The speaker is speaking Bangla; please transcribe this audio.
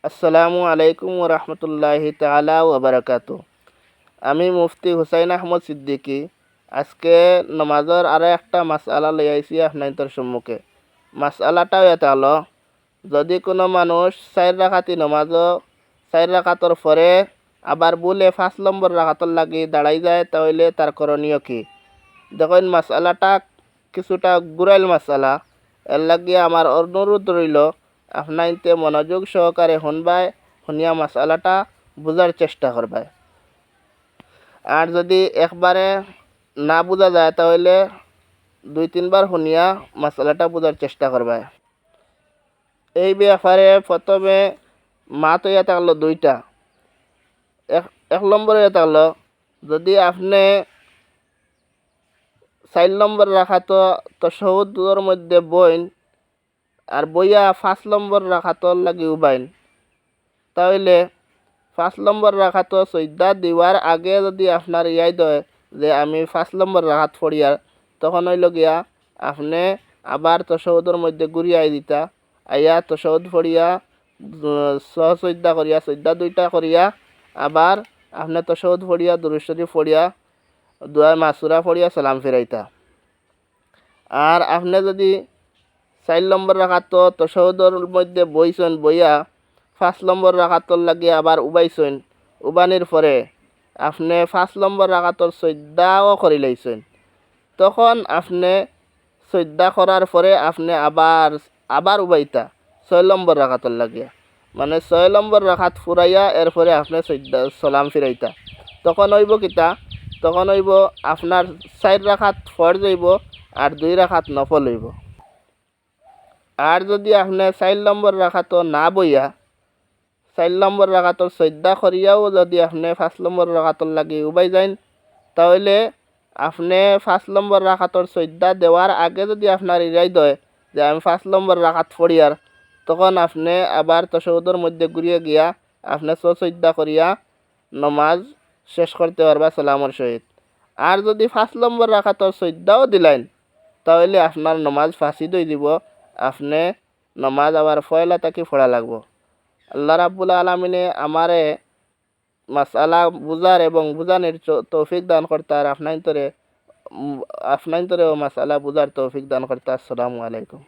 আসসালামু আলাইকুম রহমতুল্লাহি তাআলা ওয়া বারাকাতু। আমি মুফতি হুসাইন আহমদ সিদ্দিকী আজকে নমাজের আরও একটা মাসআলা লই আইছি আপনাদের সম্মুখে। মাসআলাটাও এটা হলো, যদি কোনো মানুষ 4 রাকাতি নমাজও 4 রাকাতর পরে আবার বলে 5 নম্বর রাকাতর লাগি দাঁড়াই যায়, তাহলে তার করণীয় কি? দেখুন, মাসআলাটা কিছুটা গুরাইল মাসআলা। এর লাগিয়ে আমার অনুরোধ রইল আপনাইতে মনোযোগ সহকারে শুনিয়া মাসআলাটা বোঝার চেষ্টা করবায়। আর যদি একবারে না বোঝা যায় তাহলে 2-3 বার শুনিয়া মাসআলাটা বোঝার চেষ্টা করবায়। এই ব্যাপারে প্রথমে মাত হইয়া থাকলো 2টা। এক নম্বর হইয়া থাকলো, যদি আপনি 4 নম্বর রাখাতো তাশাহুদের মধ্যে বইন আর বইয়া 5 নম্বর রাখাতর লাগি উবাইন, তাহলে 5 নম্বর রাখাতো সজদা দেওয়ার আগে যদি আপনার ইয়াদ হয় যে আমি 5 নম্বর রাখাত পড়িয়ার, তখন হইল গিয়া আপনি আবার তাশাহুদের মধ্যে ঘুরিয়াই দিতা, আইয়া তাশাহুদ পড়িয়া সজদা করিয়া সজদা 2টা করিয়া আবার আপনি তাশাহুদ পড়িয়া দুরূদ শরীফ পড়িয়া দোয়া মাসুরা পড়িয়া সালাম ফিরাইতা। আর আপনি যদি 4 নম্বর রাখাতো তাশাহুদের মধ্যে বইছেন, বইয়া 5 নম্বর রাকাতর লাগি আবার উবাইছেন, উবানির পরে আপনি 5 নম্বর রাকাতর সজদাও করি লাইছেন, তখন আপনি সজদা করার পরে আপনি আবার উবাইতা 6 নম্বর রাকাতর লাগিয়া, মানে 6 নম্বর রাকাত ফুরাইয়া এরপরে আপনি সজদা সালাম ফিরাইতা। তখন হইব কিতা? তখন হইব আপনার 4 রাকাত ফরজ হইব আর 2 রাকাত নফল হইব। আর যদি আপনি 4 নম্বর রাকাতও না বইয়া 4 নম্বর রাকাতর সজদা করিয়াও যদি আপনি 5 নম্বর রাকাতর লাগি উবাই যান, তাহলে আপনি 5 নম্বর রাকাতর সজদা দেওয়ার আগে যদি আপনার ইরাদ হয় যে আমি 5 নম্বর রাকাত পড়িয়ার, তখন আপনি আবার তাশাহুদের মধ্যে ঘুরিয়ে গিয়া আপনি সজদা করিয়া নমাজ শেষ করতে পারবা সালামর সহিত। আর যদি 5 নম্বর রাকাতর সজদাও দিলেন, তাহলে আপনার নমাজ ফাঁসিদ হয়ে দিব, আপনি নমাজ আবার ফয়লা তাকে পড়া লাগবো। আল্লাহ রাব্বুল আলামিনে আমারে মাসআলা বুঝার এবং বুঝানোর তৌফিক দান করতার, আপনাইতরে মাসআলা বুঝার তৌফিক দান করতার। আসসালামু আলাইকুম।